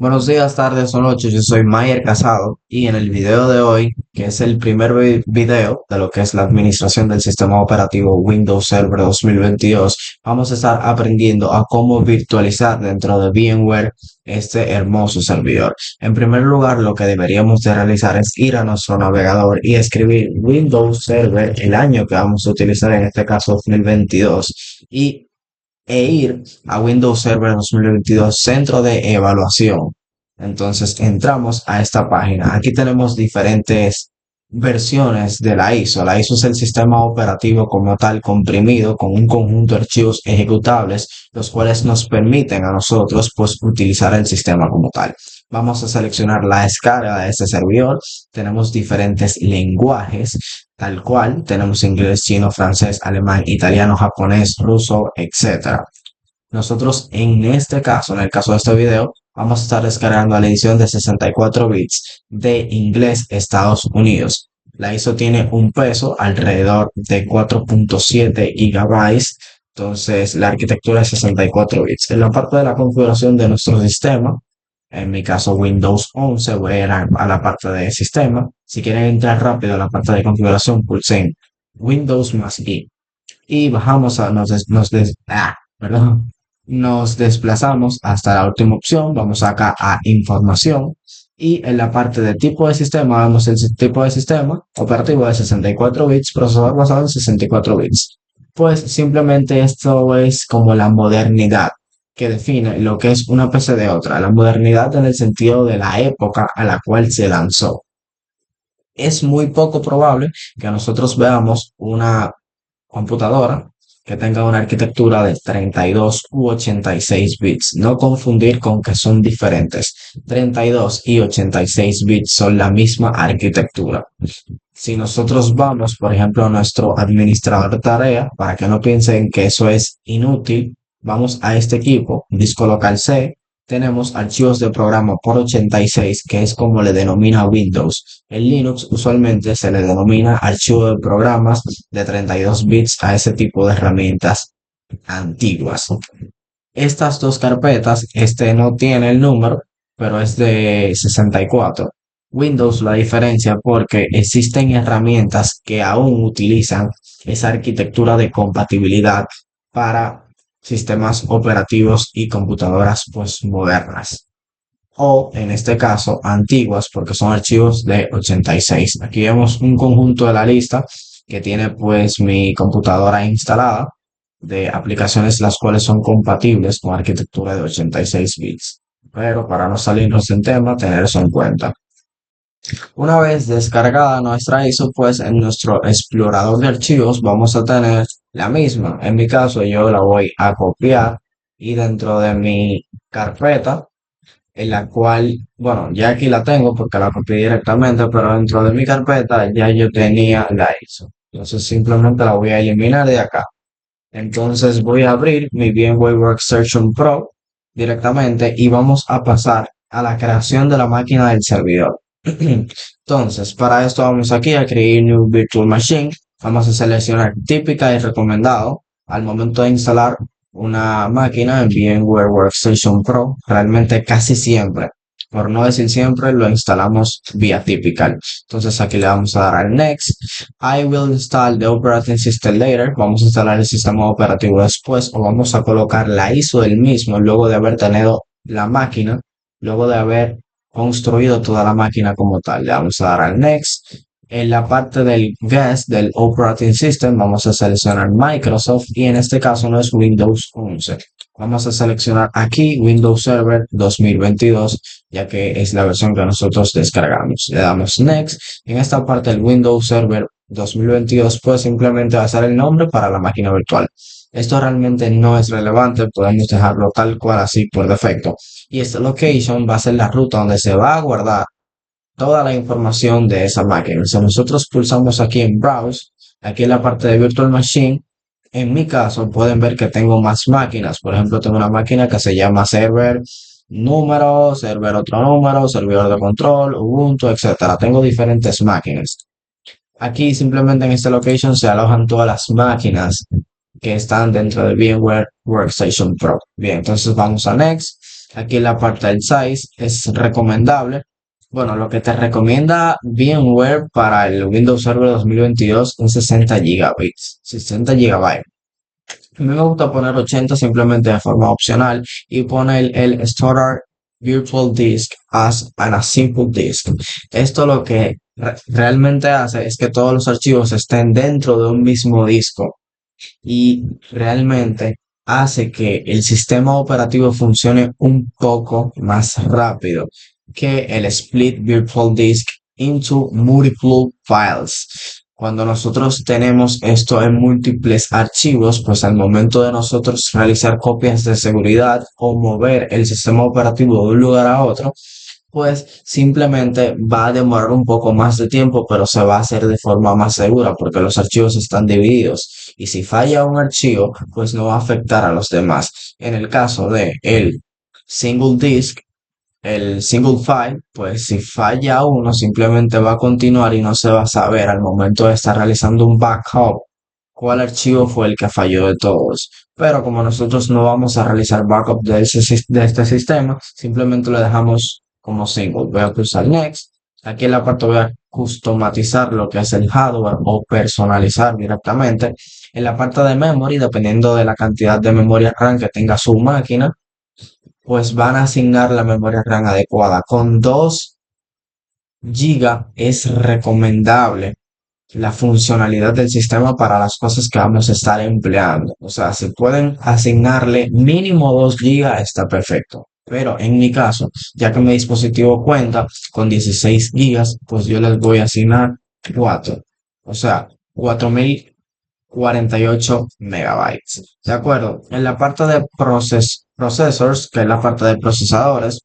Buenos días, tardes o noches, yo soy Mayer Casado y en el video de hoy, que es el primer video de lo que es la administración del sistema operativo Windows Server 2022, vamos a estar aprendiendo a cómo virtualizar dentro de VMware este hermoso servidor. En primer lugar, lo que deberíamos de realizar es ir a nuestro navegador y escribir Windows Server, el año que vamos a utilizar, en este caso 2022, ir a Windows Server 2022 Centro de Evaluación. Entonces entramos a esta página. Aquí tenemos diferentes versiones de la ISO. La ISO es el sistema operativo como tal comprimido con un conjunto de archivos ejecutables, los cuales nos permiten a nosotros pues utilizar el sistema como tal. Vamos a seleccionar la descarga de este servidor. Tenemos diferentes lenguajes, tal cual. Tenemos inglés, chino, francés, alemán, italiano, japonés, ruso, etcétera. Nosotros en este caso, en el caso de este video, vamos a estar descargando la edición de 64 bits de inglés Estados Unidos. La ISO tiene un peso alrededor de 4.7 gigabytes. Entonces la arquitectura es 64 bits. En la parte de la configuración de nuestro sistema, en mi caso Windows 11, voy a ir a la parte de sistema. Si quieren entrar rápido a la parte de configuración, pulsen Windows más I y bajamos a, perdón, nos desplazamos hasta la última opción. Vamos acá a información y en la parte de tipo de sistema vemos el tipo de sistema operativo de 64 bits, procesador basado en 64 bits. Pues simplemente esto es como la modernidad que define lo que es una PC de otra, la modernidad en el sentido de la época a la cual se lanzó. Es muy poco probable que nosotros veamos una computadora que tenga una arquitectura de 32 u 86 bits. No confundir con que son diferentes. 32 y 86 bits son la misma arquitectura. Si nosotros vamos, por ejemplo, a nuestro administrador de tarea, para que no piensen que eso es inútil, vamos a este equipo, disco local C, tenemos archivos de programa por 86, que es como le denomina Windows. En Linux usualmente se le denomina archivo de programas de 32 bits a ese tipo de herramientas antiguas. Estas dos carpetas, este no tiene el número, pero es de 64. Windows la diferencia porque existen herramientas que aún utilizan esa arquitectura de compatibilidad para sistemas operativos y computadoras pues modernas, o en este caso antiguas, porque son archivos de 86. Aquí vemos un conjunto de la lista que tiene pues mi computadora instalada de aplicaciones las cuales son compatibles con arquitectura de 86 bits. Pero para no salirnos en tema, tener eso en cuenta. Una vez descargada nuestra ISO, pues en nuestro explorador de archivos vamos a tener la misma. En mi caso, yo la voy a copiar y dentro de mi carpeta, en la cual, bueno, ya aquí la tengo porque la copié directamente, pero dentro de mi carpeta ya yo tenía la ISO. Entonces simplemente la voy a eliminar de acá. Entonces voy a abrir mi VMware Workstation Pro directamente y vamos a pasar a la creación de la máquina del servidor. Entonces, para esto vamos aquí a crear New Virtual Machine. Vamos a seleccionar típica y recomendado al momento de instalar una máquina en VMware Workstation Pro. Realmente casi siempre, por no decir siempre, lo instalamos vía typical. Entonces aquí le vamos a dar al Next. I will install the operating system later. Vamos a instalar el sistema operativo después, o vamos a colocar la ISO del mismo luego de haber tenido la máquina, luego de haber construido toda la máquina como tal. Le vamos a dar al Next. En la parte del guest del operating system vamos a seleccionar Microsoft y en este caso no es Windows 11. Vamos a seleccionar aquí Windows Server 2022, ya que es la versión que nosotros descargamos. Le damos Next. En esta parte del Windows Server 2022 pues simplemente va a ser el nombre para la máquina virtual. Esto realmente no es relevante, podemos dejarlo tal cual así por defecto. Y esta location va a ser la ruta donde se va a guardar toda la información de esa máquina. Si nosotros pulsamos aquí en Browse, aquí en la parte de Virtual Machine, en mi caso pueden ver que tengo más máquinas. Por ejemplo, tengo una máquina que se llama server número, server otro número, servidor de control, Ubuntu, etcétera. Tengo diferentes máquinas. Aquí simplemente en esta location se alojan todas las máquinas que están dentro de VMware Workstation Pro. Bien, entonces vamos a Next. Aquí en la parte del size es recomendable. Bueno, lo que te recomienda VMware para el Windows Server 2022 es 60 gigabytes. 60 gigabytes. A mí me gusta poner 80 simplemente de forma opcional y poner el Storage Virtual Disk as a simple disk. Esto lo que realmente hace es que todos los archivos estén dentro de un mismo disco y realmente hace que el sistema operativo funcione un poco más rápido que el Split Virtual Disk into Multiple Files. Cuando nosotros tenemos esto en múltiples archivos, pues al momento de nosotros realizar copias de seguridad o mover el sistema operativo de un lugar a otro, pues simplemente va a demorar un poco más de tiempo, pero se va a hacer de forma más segura porque los archivos están divididos. Y si falla un archivo, pues no va a afectar a los demás. En el caso de el single disk, el single file, pues si falla uno, simplemente va a continuar y no se va a saber al momento de estar realizando un backup cuál archivo fue el que falló de todos. Pero como nosotros no vamos a realizar backup de este sistema, simplemente lo dejamos como single. Voy a pulsar Next. Aquí en la parte voy a customizar lo que es el hardware o personalizar directamente. En la parte de memory, dependiendo de la cantidad de memoria RAM que tenga su máquina, pues van a asignar la memoria RAM adecuada. Con 2 GB es recomendable la funcionalidad del sistema para las cosas que vamos a estar empleando. O sea, si pueden asignarle mínimo 2 GB, está perfecto. Pero en mi caso, ya que mi dispositivo cuenta con 16 GB, pues yo les voy a asignar 4. O sea, 4048 MB. ¿De acuerdo? En la parte de processors, que es la parte de procesadores,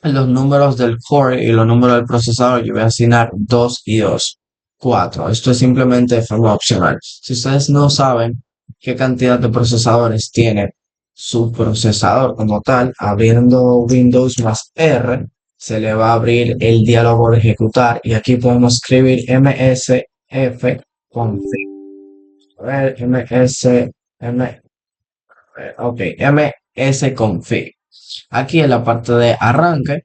los números del core y los números del procesador, yo voy a asignar 2 y 2. 4. Esto es simplemente de forma opcional. Si ustedes no saben qué cantidad de procesadores tiene su procesador como tal, abriendo Windows más R, se le va a abrir el diálogo de ejecutar y aquí podemos escribir msf config. A ver, ok, msconfig. Aquí en la parte de arranque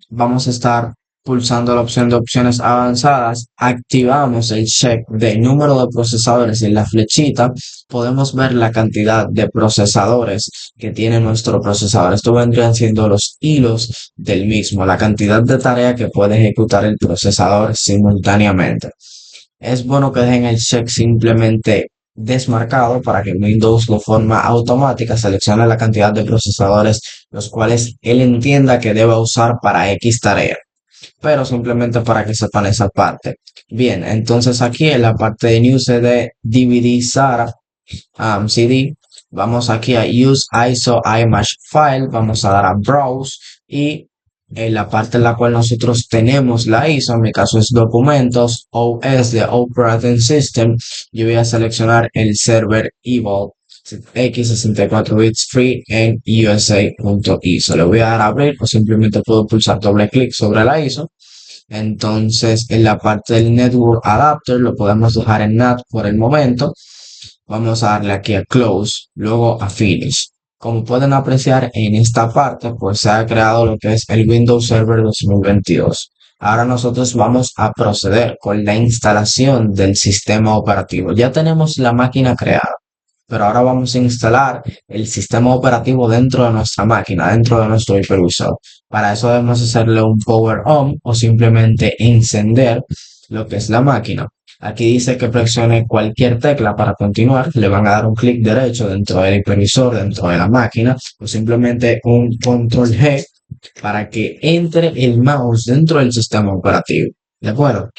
vamos a estar pulsando la opción de opciones avanzadas, activamos el check de número de procesadores y en la flechita podemos ver la cantidad de procesadores que tiene nuestro procesador. Esto vendrían siendo los hilos del mismo, la cantidad de tarea que puede ejecutar el procesador simultáneamente. Es bueno que dejen el check simplemente desmarcado para que Windows de forma automática seleccione la cantidad de procesadores los cuales él entienda que deba usar para X tarea, pero simplemente para que sepan esa parte. Bien, entonces aquí en la parte de New CD DVD SATA CD, vamos aquí a Use ISO Image File, vamos a dar a Browse y en la parte en la cual nosotros tenemos la ISO, en mi caso es documentos, OS de Operating System, yo voy a seleccionar el server Evolve x64 bits free en USA.ISO. Le voy a dar a abrir o simplemente puedo pulsar doble clic sobre la ISO. Entonces, en la parte del Network Adapter lo podemos dejar en NAT por el momento. Vamos a darle aquí a Close, luego a Finish. Como pueden apreciar en esta parte, pues se ha creado lo que es el Windows Server 2022. Ahora nosotros vamos a proceder con la instalación del sistema operativo. Ya tenemos la máquina creada, pero ahora vamos a instalar el sistema operativo dentro de nuestra máquina, dentro de nuestro hipervisor. Para eso debemos hacerle un power on o simplemente encender lo que es la máquina. Aquí dice que presione cualquier tecla para continuar. Le van a dar un clic derecho dentro del hipervisor, dentro de la máquina, o simplemente un control G para que entre el mouse dentro del sistema operativo. ¿De acuerdo?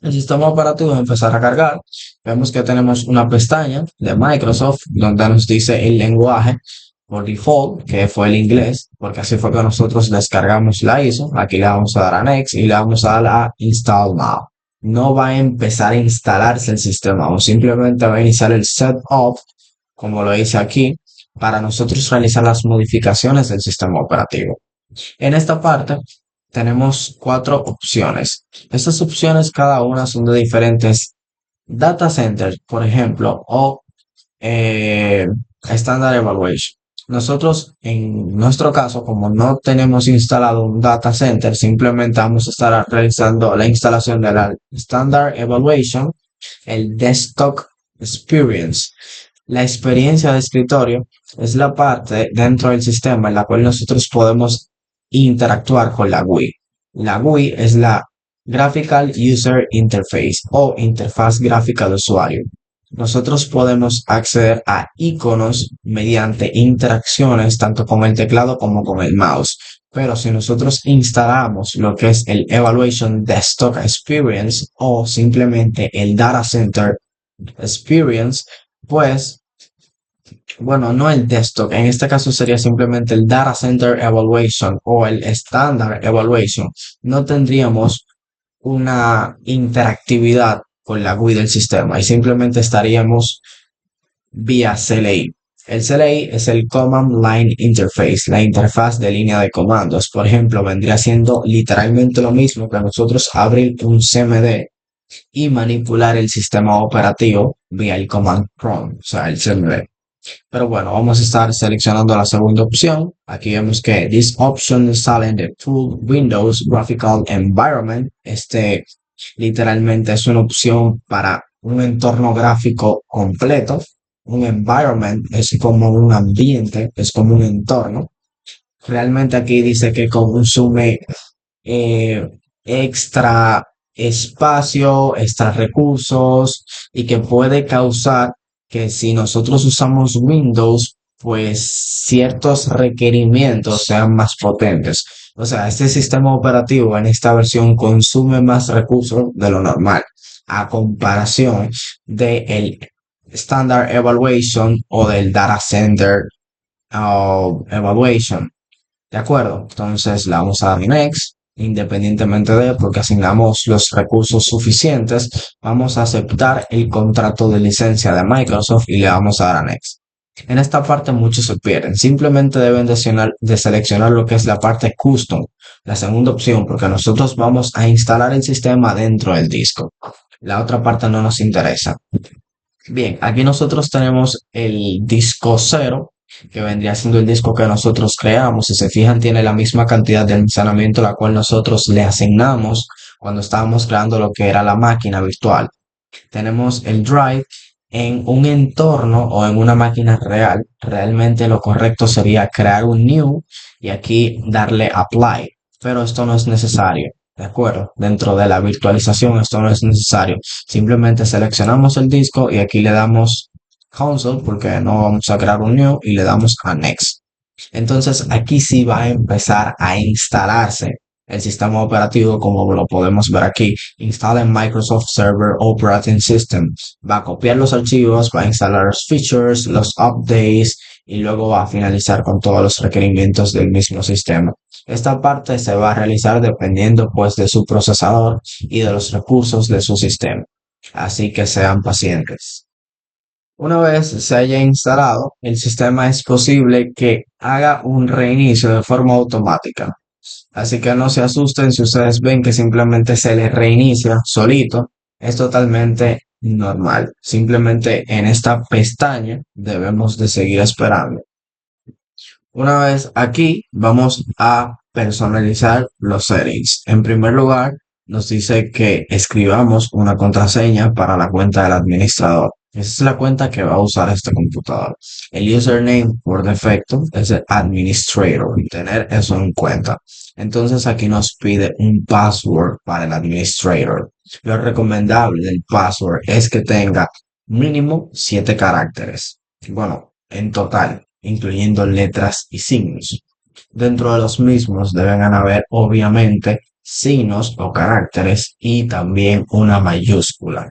El sistema operativo va a empezar a cargar. Vemos que tenemos una pestaña de Microsoft donde nos dice el lenguaje por default, que fue el inglés, porque así fue que nosotros descargamos la ISO. Aquí le vamos a dar a Next y le vamos a dar a Install Now. No va a empezar a instalarse el sistema o simplemente va a iniciar el setup, como lo dice aquí, para nosotros realizar las modificaciones del sistema operativo. En esta parte tenemos 4 opciones. Estas opciones cada una son de diferentes data centers, por ejemplo, o Standard Evaluation. Nosotros, en nuestro caso, como no tenemos instalado un data center, simplemente vamos a estar realizando la instalación de la Standard Evaluation, el Desktop Experience. La experiencia de escritorio es la parte dentro del sistema en la cual nosotros podemos interactuar con la GUI. La GUI es la Graphical User Interface o interfaz gráfica de usuario. Nosotros podemos acceder a iconos mediante interacciones tanto con el teclado como con el mouse. Pero si nosotros instalamos lo que es el Evaluation Desktop Experience o simplemente el Data Center Experience, pues, bueno, no el desktop, en este caso sería simplemente el Data Center Evaluation o el Standard Evaluation. No tendríamos una interactividad con la GUI del sistema y simplemente estaríamos vía CLI. El CLI es el Command Line Interface, la interfaz de línea de comandos. Por ejemplo, vendría siendo literalmente lo mismo que nosotros abrir un CMD y manipular el sistema operativo vía el Command Prompt, o sea, el CMD. Pero bueno, vamos a estar seleccionando la segunda opción. Aquí vemos que this option is in the full Windows Graphical Environment. Literalmente es una opción para un entorno gráfico completo. Un environment es como un ambiente, es como un entorno. Realmente aquí dice que consume eh, extra espacio, extra recursos y que puede causar que si nosotros usamos Windows, pues ciertos requerimientos sean más potentes. O sea, este sistema operativo en esta versión consume más recursos de lo normal a comparación del Standard Evaluation o del Data Center Evaluation. ¿De acuerdo? Entonces la vamos a dar Next, independientemente de, porque asignamos los recursos suficientes, vamos a aceptar el contrato de licencia de Microsoft y le vamos a dar a Next. En esta parte muchos se pierden, simplemente deben de seleccionar lo que es la parte custom, la segunda opción, porque nosotros vamos a instalar el sistema dentro del disco. La otra parte no nos interesa. Bien, aquí nosotros tenemos el disco cero, que vendría siendo el disco que nosotros creamos. Si se fijan, tiene la misma cantidad de almacenamiento la cual nosotros le asignamos cuando estábamos creando lo que era la máquina virtual. Tenemos el drive en un entorno o en una máquina real. Realmente lo correcto sería crear un new y aquí darle apply, pero esto no es necesario. ¿De acuerdo? Dentro de la virtualización esto no es necesario. Simplemente seleccionamos el disco y aquí le damos console porque no vamos a crear un new y le damos a next. Entonces aquí sí va a empezar a instalarse el sistema operativo como lo podemos ver aquí. Instala en Microsoft Server Operating System. Va a copiar los archivos, va a instalar los features, los updates y luego va a finalizar con todos los requerimientos del mismo sistema. Esta parte se va a realizar dependiendo pues de su procesador y de los recursos de su sistema. Así que sean pacientes. Una vez se haya instalado, el sistema es posible que haga un reinicio de forma automática. Así que no se asusten si ustedes ven que simplemente se les reinicia solito. Es totalmente normal. Simplemente en esta pestaña debemos de seguir esperando. Una vez aquí, vamos a personalizar los settings. En primer lugar, nos dice que escribamos una contraseña para la cuenta del administrador. Esa es la cuenta que va a usar este computador. El username por defecto es el administrator. Tener eso en cuenta. Entonces aquí nos pide un password para el administrator. Lo recomendable del password es que tenga mínimo 7 caracteres. Bueno, en total, incluyendo letras y signos. Dentro de los mismos deben haber, obviamente, signos o caracteres y también una mayúscula.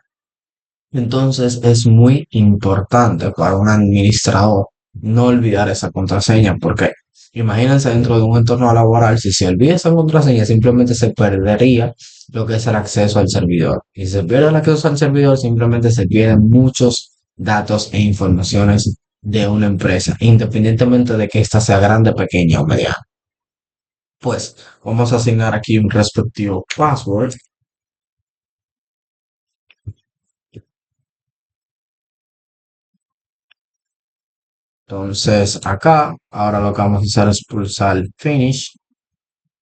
Entonces es muy importante para un administrador no olvidar esa contraseña porque imagínense dentro de un entorno laboral, si se olvida esa contraseña simplemente se perdería lo que es el acceso al servidor. Y si se pierde el acceso al servidor simplemente se pierden muchos datos e informaciones de una empresa, independientemente de que ésta sea grande, pequeña o mediana. Pues vamos a asignar aquí un respectivo password. Entonces acá, ahora lo que vamos a hacer es pulsar Finish.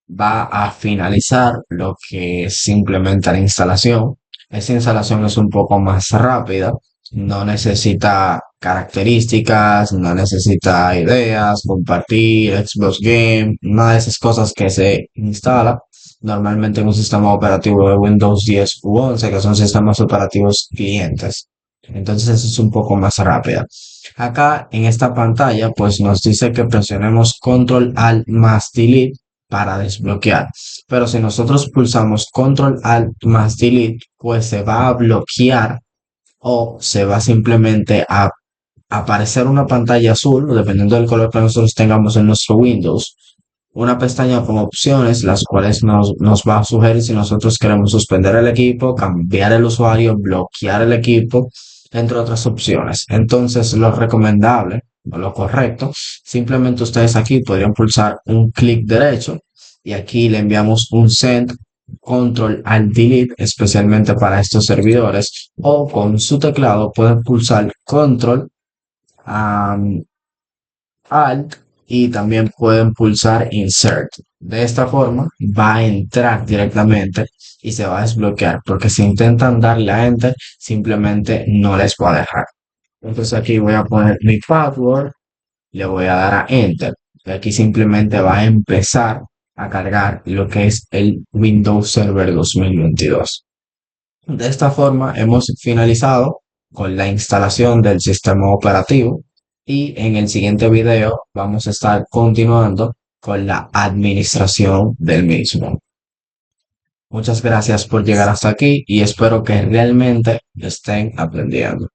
Va a finalizar lo que es simplemente la instalación. Esta instalación es un poco más rápida, no necesita características, no necesita ideas, compartir, Xbox Game, nada de esas cosas que se instala normalmente en un sistema operativo de Windows 10 u 11, que son sistemas operativos clientes. Entonces eso es un poco más rápida. Acá en esta pantalla pues nos dice que presionemos Control Alt más Delete para desbloquear. Pero si nosotros pulsamos Control Alt más Delete, pues se va a bloquear o se va simplemente a aparecer una pantalla azul, dependiendo del color que nosotros tengamos en nuestro Windows, una pestaña con opciones, las cuales nos va a sugerir si nosotros queremos suspender el equipo, cambiar el usuario, bloquear el equipo, entre otras opciones. Entonces, lo recomendable o lo correcto, simplemente ustedes aquí podrían pulsar un clic derecho y aquí le enviamos un send control al delete, especialmente para estos servidores, o con su teclado pueden pulsar control Alt y también pueden pulsar Insert. De esta forma va a entrar directamente y se va a desbloquear, porque si intentan darle a Enter, simplemente no les va a dejar. Entonces aquí voy a poner mi password, le voy a dar a Enter. Y aquí simplemente va a empezar a cargar lo que es el Windows Server 2022. De esta forma hemos finalizado con la instalación del sistema operativo y en el siguiente video vamos a estar continuando con la administración del mismo. Muchas gracias por llegar hasta aquí y espero que realmente estén aprendiendo.